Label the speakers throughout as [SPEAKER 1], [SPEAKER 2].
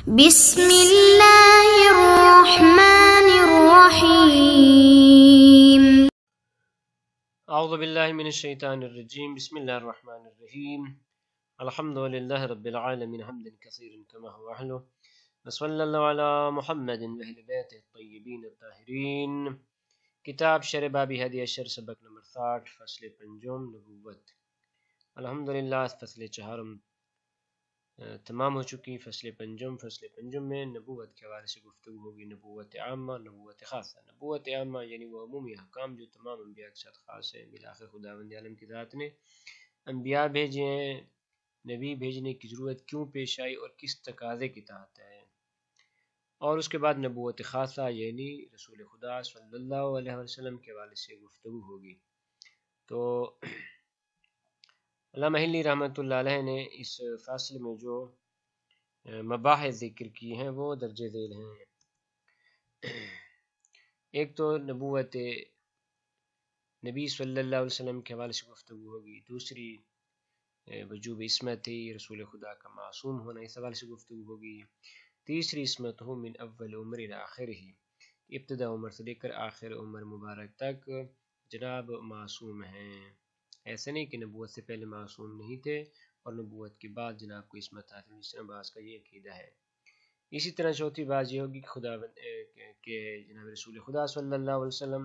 [SPEAKER 1] بسم اللہ الرحمن الرحیم۔
[SPEAKER 2] اعوذ باللہ من الشیطان الرجیم، بسم اللہ الرحمن الرحیم۔ الحمد للہ رب العالمین حمدا کثیرا کما هو اہلہ، وصلی اللہ علی محمد واہل بیتہ الطیبین الطاہرین۔ کتاب شرح باب ہدی اشر، سبق نمبر 60، فصل پنجم، نبوت۔ الحمدللہ فصل چہارم تمام ہو چکی۔ فصل پنجم میں نبوت کے حوالے سے گفتگو ہوگی۔ نبوت عامہ، نبوت خاصہ۔ نبوت عامہ یعنی وہ عمومی احکام جو تمام انبیاء کے ساتھ خاص ہیں۔ بالآخر خداوند عالم کی ذات نے انبیاء بھیجے ہیں، نبی بھیجنے کی ضرورت کیوں پیش آئی اور کس تقاضے کے تحت ہے۔ اور اس کے بعد نبوت خاصہ یعنی رسول خدا صلی اللہ علیہ وسلم کے حوالے سے گفتگو ہوگی۔ تو علامہ حلی رحمۃ اللہ علیہ نے اس فاصلے میں جو مباحث ذکر کی ہیں وہ درج ذیل ہیں۔ ایک تو نبوت نبی صلی اللہ علیہ وسلم کے حوالے سے گفتگو ہوگی، دوسری وجوب عصمت رسول خدا کا معصوم ہونا، اس حوالے سے گفتگو ہوگی، تیسری عصمت ہو من اول عمر الى آخر ہی، ابتدا عمر سے لے کر آخر عمر مبارک تک جناب معصوم ہیں۔ ایسا نہیں کہ نبوت سے پہلے معصوم نہیں تھے اور نبوت کے بعد جناب کو عصمت حاصل، جس طرح بعض کا یہ عقیدہ ہے۔ اسی طرح چوتھی بات یہ ہوگی کہ جناب رسول خدا صلی اللہ علیہ وسلم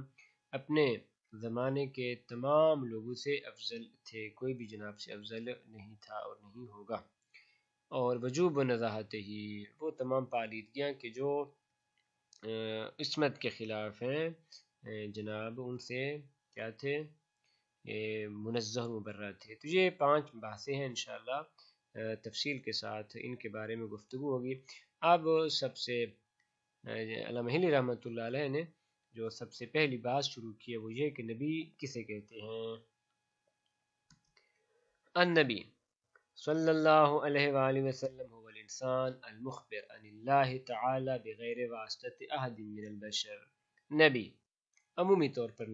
[SPEAKER 2] اپنے زمانے کے تمام لوگوں سے افضل تھے، کوئی بھی جناب سے افضل نہیں تھا اور نہیں ہوگا۔ اور وجوب و نزاہت ہی، وہ تمام پالیدگیاں کہ جو عصمت کے خلاف ہیں جناب ان سے کیا تھے، منزہ و مبرہ تھے۔ تو یہ 5 بحثیں ہیں، انشاءاللہ تفصیل کے ساتھ ان کے بارے میں گفتگو ہوگی۔ اب سب سے علامہ حلی رحمۃ اللہ علیہ نے جو سب سے پہلی بات شروع کی ہے وہ یہ کہ نبی کسے کہتے ہیں۔ النبی صلی اللہ علیہ وآلہ وسلم هو الانسان المخبر عن اللہ تعالی بغیر واسطۃ احد من البشر۔ نبی عمومی طور پر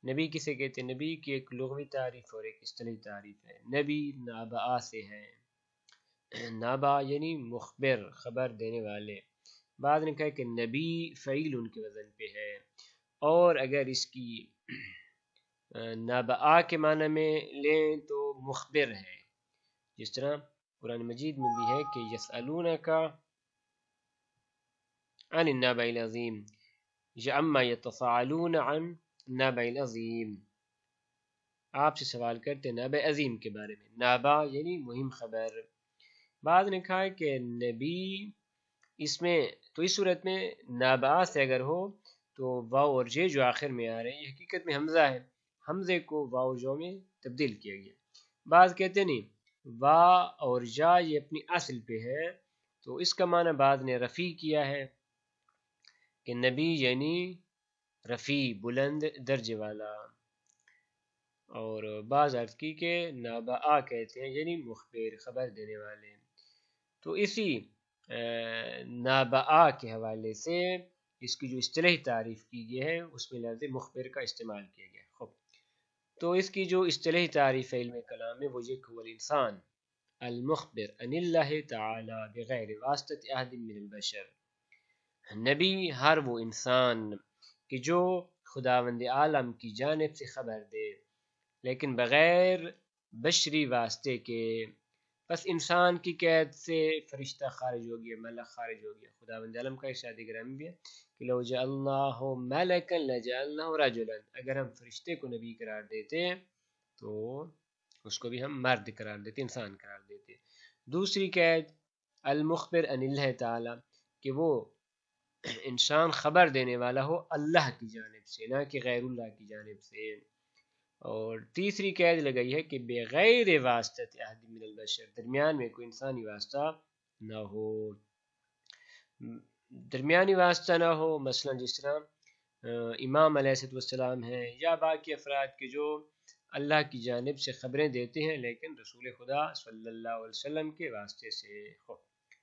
[SPEAKER 2] نبی کسے کہتے ہیں؟ نبی کی ایک لغوی تعریف اور ایک اصطلاحی تعریف ہے۔ نبی نابع سے ہے، نابع یعنی مخبر، خبر دینے والے۔ بعد نے کہا کہ نبی فعیل ان کے وزن پہ ہے، اور اگر اس کی نابع کے معنی میں لیں تو مخبر ہے، جس طرح قرآن مجید میں بھی ہے کہ یسألونک عن النبأ العظیم یا اما یتساءلون عن النبأ العظیم، آپ سے سوال کرتے ہیں نبأ عظیم کے بارے میں۔ نبأ یعنی مہم خبر۔ بعد نے کہا کہ نبی اس میں تو اس صورت میں نبأ سے اگر ہو تو واو اور جے جو آخر میں آ رہے ہیں یہ حقیقت میں حمزہ ہے، حمزے کو واو جو میں تبدیل کیا گیا۔ بعض کہتے نہیں وا اور جا یہ اپنی اصل پہ ہے، تو اس کا معنی بعد نے رفیع کیا ہے کہ نبی یعنی رفیع، بلند درجے والا، اور بعض عرض کی کہ نابع کہتے ہیں یعنی مخبر، خبر دینے والے۔ تو اسی نابع کے حوالے سے اس کی جو اصطلاحی تعریف کی گئی ہے اس میں لفظ مخبر کا استعمال کیا گیا۔ تو اس کی جو اصطلاحی تعریف ہے علم کلام میں وہ یہ کہ الانسان المخبر عن اللہ تعالی بغیر واسطۃ احد من البشر۔ نبی ہر وہ انسان کہ جو خداوند عالم کی جانب سے خبر دے لیکن بغیر بشری واسطے کے۔ بس انسان کی قید سے فرشتہ خارج ہو گیا، ملک خارج ہو گیا۔ خداوند عالم کا ارشاد گرامی بھی ہے کہ لو جعلناہ ملکا لجعلناہ رجلا، اگر ہم فرشتے کو نبی قرار دیتے تو اس کو بھی ہم مرد قرار دیتے، انسان قرار دیتے۔ دوسری قید المخبر عن اللہ تعالی، کہ وہ انسان خبر دینے والا ہو اللہ کی جانب سے، نہ کہ غیر اللہ کی جانب سے۔ اور تیسری قید لگائی ہے کہ بغیر واسطۃ احد من البشر، درمیان میں کوئی انسانی واسطہ نہ ہو، درمیانی واسطہ نہ ہو۔ مثلا جس طرح امام علیہ السلام ہیں یا باقی افراد کے جو اللہ کی جانب سے خبریں دیتے ہیں لیکن رسول خدا صلی اللہ علیہ وسلم کے واسطے سے ہو۔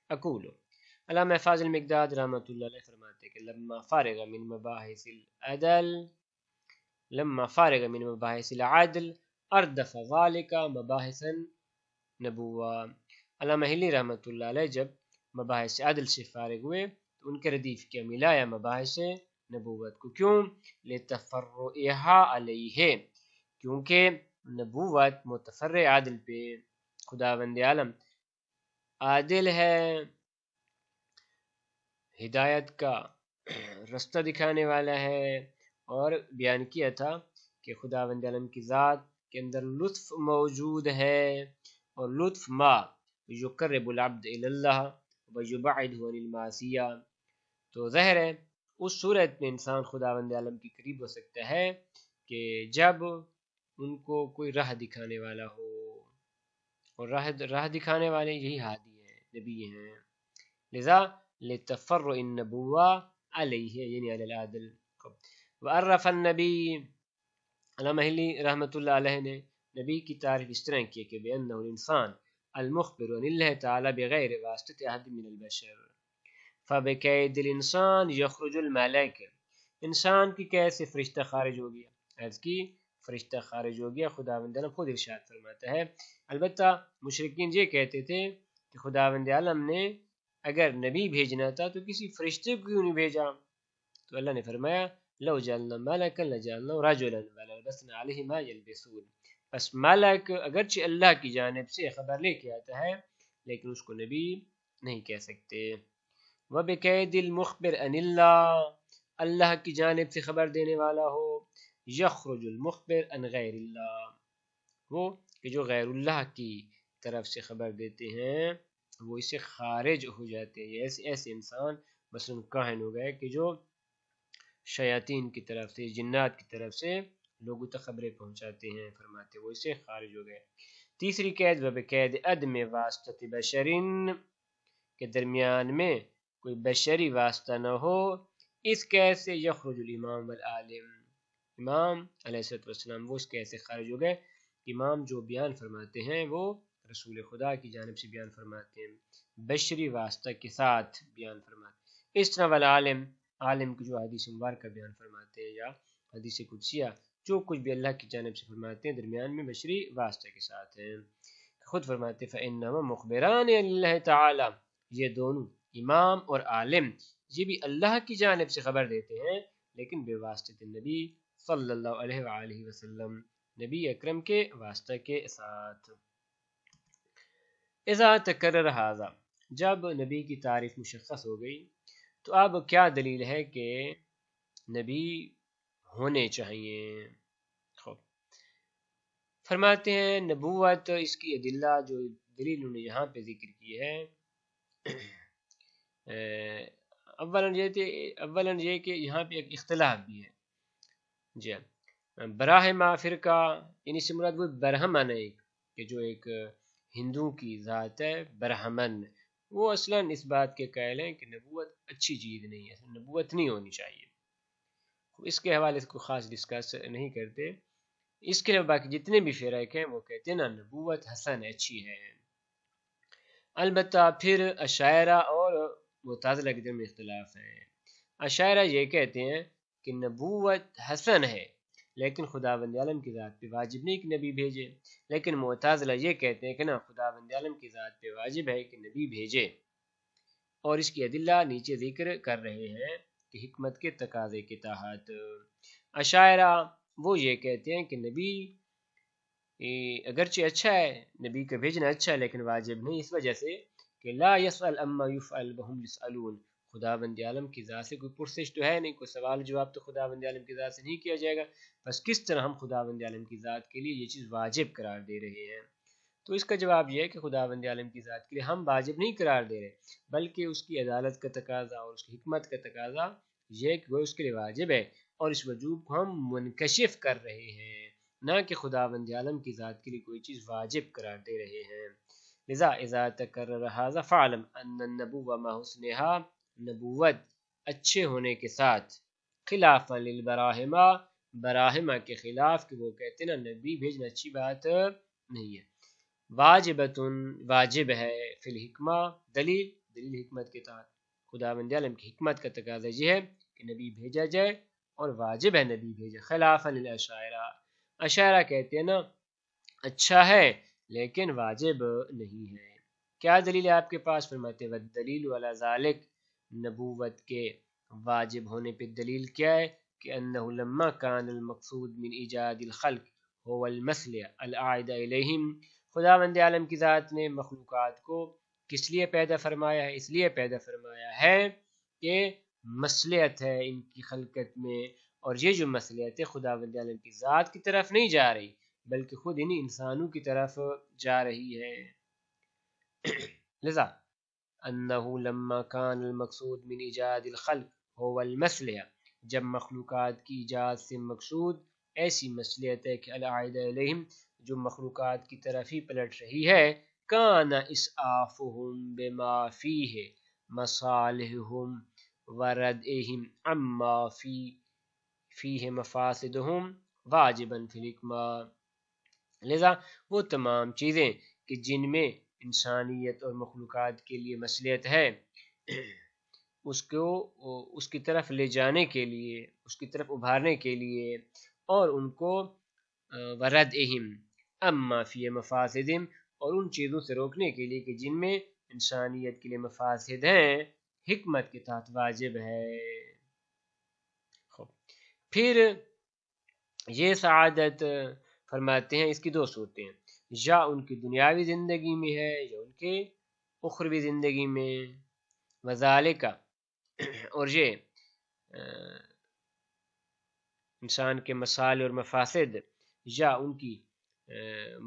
[SPEAKER 2] اقول، علامہ حفاظ المقداد رحمۃ اللہ علیہ فرماتے کہ لما فارغ من مباحث العدل اردف ذالک مباحث نبوہ۔ علامہ حلی رحمۃ اللہ علیہ جب مباحث عدل سے فارغ ہوئے تو ان کے ردیف کیا ملایا مباحث نبوت کو. کیوں؟ لتفرعها علیہ، کیونکہ نبوت متفرع عادل پہ. خداوند عالم عادل ہے، ہدایت کا رستہ دکھانے والا ہے. اور بیان کیا تھا کہ خداوند عالم کی ذات کے اندر لطف موجود ہے، اور لطف ما یقرب العبد الی اللہ ویبعدہ عن المعصیہ. تو ظاہر ہے اس صورت میں انسان خداوند عالم کے قریب ہو سکتا ہے کہ جب ان کو کوئی راہ دکھانے والا ہو، اور راہ دکھانے والے یہی ہادی ہیں، نبی ہیں. لذا لتفرع النبوہ علیہ یعنی علی العادل. وعرف النبی، علامہ ہلی رحمۃ اللہ علیہ نے نبی کی تعریف اس طرح کی کہ بأنہ الانسان المخبر عن اللہ تعالی بغیر واسطۃ احد من البشر فبقید الانسان یخرج الملائکہ. انسان کی کیسے فرشتہ خارج ہو گیا؟ عرض کی فرشتہ خارج ہو گیا، خداوند عالم خود ارشاد فرماتا ہے. البتہ مشرکین یہ کہتے تھے کہ خداوند عالم نے اگر نبی بھیجنا تھا تو کسی فرشتے کو کیوں نہیں بھیجا؟ تو اللہ نے فرمایا لو جعلنا ملکا لجعلناه رجلا وللبسنا علیہ ما یلبسون. بس ملک اگرچہ اللہ کی جانب سے خبر لے کے آتا ہے لیکن اس کو نبی نہیں کہہ سکتے. وبقید المخبر عن اللہ، اللہ کی جانب سے خبر دینے والا ہو. یخرج المخبر عن غیر اللہ، وہ کہ جو غیر اللہ کی طرف سے خبر دیتے ہیں وہ اسے خارج ہو جاتے ہیں. ایسے انسان مثلا کاہن ہو گئے کہ جو شیاطین کی طرف سے، جنات کی طرف سے لوگوں تک خبریں پہنچاتے ہیں، فرماتے وہ اسے خارج ہو گئے. تیسری قید وبقید عدم واسطۃ بشرین، کے درمیان میں کوئی بشری واسطہ نہ ہو. اس قید سے یخرج الامام والعالم، امام علیہ السلام وہ اس قید سے خارج ہو گئے. امام جو بیان فرماتے ہیں وہ رسول خدا کی جانب سے بیان فرماتے ہیں، بشری واسطہ کے ساتھ بیان فرماتے ہیں. اس طرح والعالم، عالم کی جو حدیث مبارکہ بیان فرماتے ہیں یا حدیث قدسیہ، جو کچھ بھی اللہ کی جانب سے فرماتے ہیں درمیان میں بشری واسطہ کے ساتھ ہیں. خود فرماتے فإنما مخبران اللہ تعالی، یہ دونوں امام اور عالم یہ بھی اللہ کی جانب سے خبر دیتے ہیں لیکن بے واسطہ نبی صلی اللہ علیہ وآلہ وسلم، نبی اکرم کے واسطہ کے ساتھ. اذا تکرر ھذا، جب نبی کی تعریف مشخص ہو گئی تو اب کیا دلیل ہے کہ نبی ہونے چاہیے؟ فرماتے ہیں نبوت، اس کی ادلہ جو دلیل انہوں نے یہاں پہ ذکر کی ہے، اولاً یہ کہ یہاں پہ ایک اختلاف بھی ہے. جی ہاں، براہما فرقہ یعنی سے مراد وہ برہمن ہے کہ جو ایک ہندو کی ذات ہے برہمن، وہ اصلاً اس بات کے قائل ہیں کہ نبوت اچھی چیز نہیں ہے، نبوت نہیں ہونی چاہیے. اس کے حوالے سے کوئی خاص ڈسکس نہیں کرتے. اس کے باقی جتنے بھی فرق ہیں وہ کہتے ہیں نا نبوت حسن اچھی ہے. البتہ پھر اشاعرہ اور معتزلہ کے درمیان اختلاف ہے. اشاعرہ یہ کہتے ہیں کہ نبوت حسن ہے لیکن خداوند عالم کی ذات پہ واجب نہیں کہ نبی بھیجے. لیکن معتزلہ یہ کہتے ہیں کہ نا خداوند عالم کی ذات پہ واجب ہے کہ نبی بھیجے، اور اس کی ادلہ نیچے ذکر کر رہے ہیں کہ حکمت کے تقاضے کے تحت. اشاعرہ وہ یہ کہتے ہیں کہ نبی اگرچہ اچھا ہے، نبی کا بھیجنا اچھا ہے لیکن واجب نہیں، اس وجہ سے کہ لا يسأل اما يفعل وهم يسألون، خداوند عالم کی ذات سے کوئی پرسش تو ہے نہیں، کوئی سوال جواب تو خداوند عالم کی ذات سے نہیں کیا جائے گا. بس کس طرح ہم خداوند عالم کی ذات کے لیے یہ چیز واجب قرار دے رہے ہیں؟ تو اس کا جواب یہ ہے کہ خداوند عالم کی ذات کے لیے ہم واجب نہیں قرار دے رہے بلکہ اس کی عدالت کا تقاضا اور اس کی حکمت کا تقاضا یہ کہ وہ اس کے لیے واجب ہے، اور اس وجوب کو ہم منکشف کر رہے ہیں، نہ کہ خداوند عالم کی ذات کے لیے کوئی چیز واجب قرار دے رہے ہیں. لذا اذا تکرر ھذا فعلم ان النبوة مع حسنها، نبوت اچھے ہونے کے ساتھ، خلافا للبراہما، براہما کے خلاف کہ وہ کہتے ہیں نا نبی بھیجنا اچھی بات نہیں ہے. واجبۃ، واجب ہے، فی الحکمہ، دلیل حکمت کے تحت، خداوند عالم کی حکمت کا تقاضا یہ ہے کہ نبی بھیجا جائے اور واجب ہے نبی بھیجا. خلافا للاشاعرہ، اشاعرہ کہتے ہیں نا اچھا ہے لیکن واجب نہیں ہے. کیا دلیل ہے آپ کے پاس؟ فرماتے ہیں والدلیل علی ذالک، نبوت کے واجب ہونے پہ دلیل کیا ہے کہ انہ لما کان المقصود من ایجاد الخلق هو المثل العائد الیہم، خداوند عالم کی ذات نے مخلوقات کو کس لیے پیدا فرمایا ہے؟ اس لیے پیدا فرمایا ہے کہ مصلحت ہے ان کی خلقت میں، اور یہ جو مصلحت ہے خداوند عالم کی ذات کی طرف نہیں جا رہی بلکہ خود انہی انسانوں کی طرف جا رہی ہے۔ لذا انہو لما کان المقصود من ایجاد الخلق هو المصلحہ، جب مخلوقات کی ایجاد سے مقصود ایسی مصلحت ہے کہ العائد الیہم، جو مخلوقات کی طرف ہی پلٹ رہی ہے، کان اسعافہم بما فیہ مصالحہم وردئہم عما فیہ مفاسدہم واجبا فی الحکمہ، لذا وہ تمام چیزیں کہ جن میں انسانیت اور مخلوقات کے لیے مصلحت ہے، اس کی طرف لے جانے کے لیے، اس کی طرف ابھارنے کے لیے، اور ان کو وردئہم اما فی مفاسدہم، اور ان چیزوں سے روکنے کے لیے کہ جن میں انسانیت کے لیے مفاسد ہیں، حکمت کے تحت واجب ہے۔ پھر یہ سعادت فرماتے ہیں اس کی دو صورتیں ہیں، یا ان کی دنیاوی زندگی میں ہے یا ان کے اخروی زندگی میں، وذالک، اور یہ انسان کے مصالح اور مفاسد یا ان کی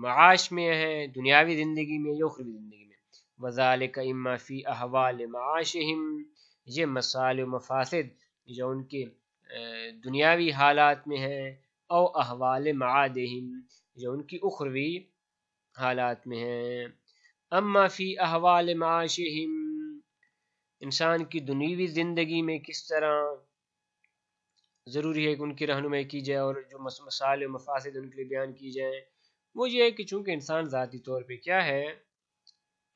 [SPEAKER 2] معاش میں ہے، دنیاوی زندگی میں یا اخروی زندگی میں، وذالک اما فی احوال معاشہم، یہ مصالح و مفاسد یا ان کے دنیاوی حالات میں ہے، او احوال معادہم، جو ان کی اخروی حالات میں ہیں۔ اما فی احوال معاشہم، انسان کی دنیوی زندگی میں کس طرح ضروری ہے کہ ان کی رہنمائی کی جائے اور جو مصالح و مفاسد ان کے لیے بیان کی جائیں، وہ یہ ہے کہ چونکہ انسان ذاتی طور پہ کیا ہے،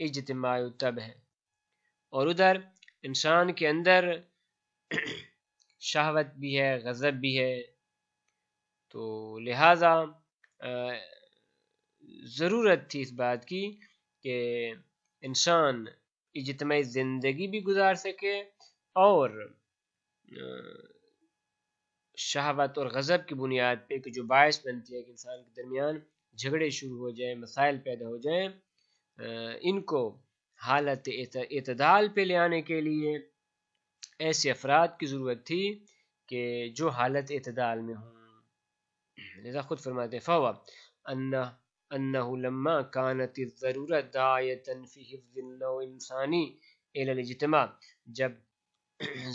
[SPEAKER 2] اجتماعی طبع ہے، اور ادھر انسان کے اندر شہوت بھی ہے، غضب بھی ہے، تو لہٰذا ضرورت تھی اس بات کی کہ انسان اجتماعی زندگی بھی گزار سکے اور شہوت اور غضب کی بنیاد پہ کہ جو باعث بنتی ہے کہ انسان کے درمیان جھگڑے شروع ہو جائیں، مسائل پیدا ہو جائیں، ان کو حالت اعتدال پہ لے آنے کے لیے ایسے افراد کی ضرورت تھی کہ جو حالت اعتدال میں ہوں۔ لذا خود فرماتے ہیں فَهُوَ أَنَّهُ لَمَّا كَانَتِ الضَّرُورَةُ دَاعِيَةً فِي حِفْظِ النَّوْعِ الْإِنسَانِي إِلَى الْاجْتِمَاعِ، جب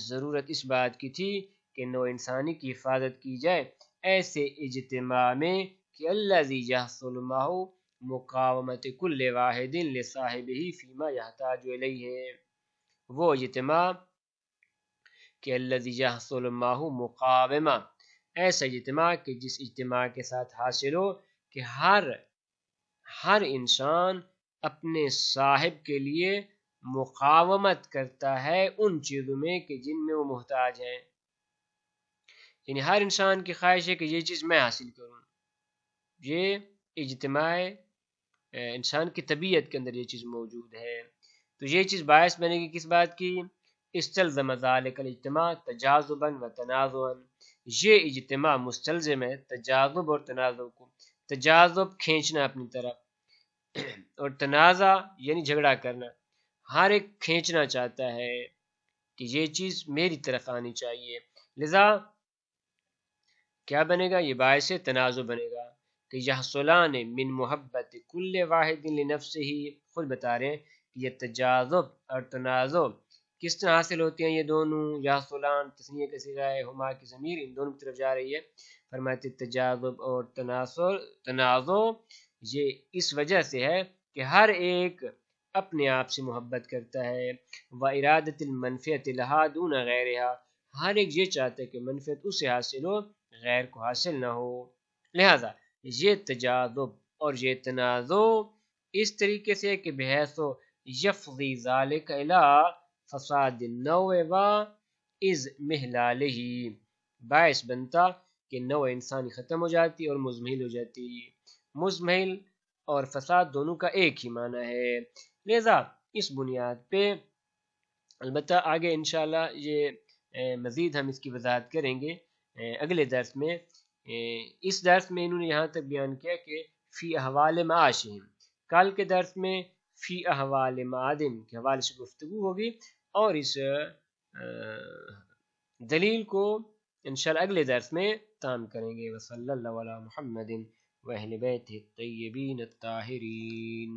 [SPEAKER 2] ضرورت اس بات کی تھی کہ نوع انسانی کی حفاظت کی جائے ایسے اجتماع میں کہ الذي يحصل معه مقاومة كل واحد لصاحبه فيما يحتاج إليه، وہ اجتماع کہ الذي يحصل معه مقاومہ، ایسا اجتماع کہ جس اجتماع کے ساتھ حاصل ہو کہ ہر انسان اپنے صاحب کے لیے مقاومت کرتا ہے ان چیزوں میں کہ جن میں وہ محتاج ہے، یعنی ہر انسان کی خواہش ہے کہ یہ چیز میں حاصل کروں، یہ اجتماع انسان کی طبیعت کے اندر یہ چیز موجود ہے، تو یہ چیز باعث بنے گی کس بات کی؟ استلزم ذلك الاجتماع تجاذبا و تنازعا، یہ اجتماع مستلزم ہے تجاذب اور تنازع کو، تجاذب کھینچنا اپنی طرف، اور تنازع یعنی جھگڑا کرنا، ہر ایک کھینچنا چاہتا ہے کہ یہ چیز میری طرف آنی چاہیے، لذا کیا بنے گا؟ یہ باعث تنازع بنے گا کہ یحصلان من محبت کل واحد لنفسہ، خود بتا رہے ہیں کہ یہ تجاذب اور تنازع کس طرح حاصل ہوتی ہیں، یہ دونوں یحصلان تثنیہ کا صیغہ ہے، ہما کی ضمیر ان دونوں کی طرف جا رہی ہے، فرماتے تجاذب اور تنازع یہ اس وجہ سے ہے کہ ہر ایک اپنے آپ سے محبت کرتا ہے، وَإِرَادَةِ الْمَنْفِعَةِ لَهَا دُونَ غَيْرِهَا، ہر ایک یہ چاہتا ہے کہ منفعت اسے حاصل ہو، غیر کو حاصل نہ ہو، لہذا یہ تجاذب اور یہ تنازع اس طریقے سے کہ بحیث یفضی ذالک الی فساد النوع و از محلالہ، باعث بنتا کہ نوع انسانی ختم ہو جاتی اور مزمحل ہو جاتی، مزمحل اور فساد دونوں کا ایک ہی معنی ہے، لہذا اس بنیاد پہ البتہ آگے انشاءاللہ یہ مزید ہم اس کی وضاحت کریں گے اگلے درس میں. اس درس میں انہوں نے یہاں تک بیان کیا کہ فی احوال معاشہم، کل کے درس میں فی احوال معادن کے حوالے سے گفتگو ہوگی، اور اس دلیل کو انشاءاللہ اگلے درس میں تام کریں گے. وصلی اللہ علی محمد و اہل بیتہ الطیبین الطاہرین.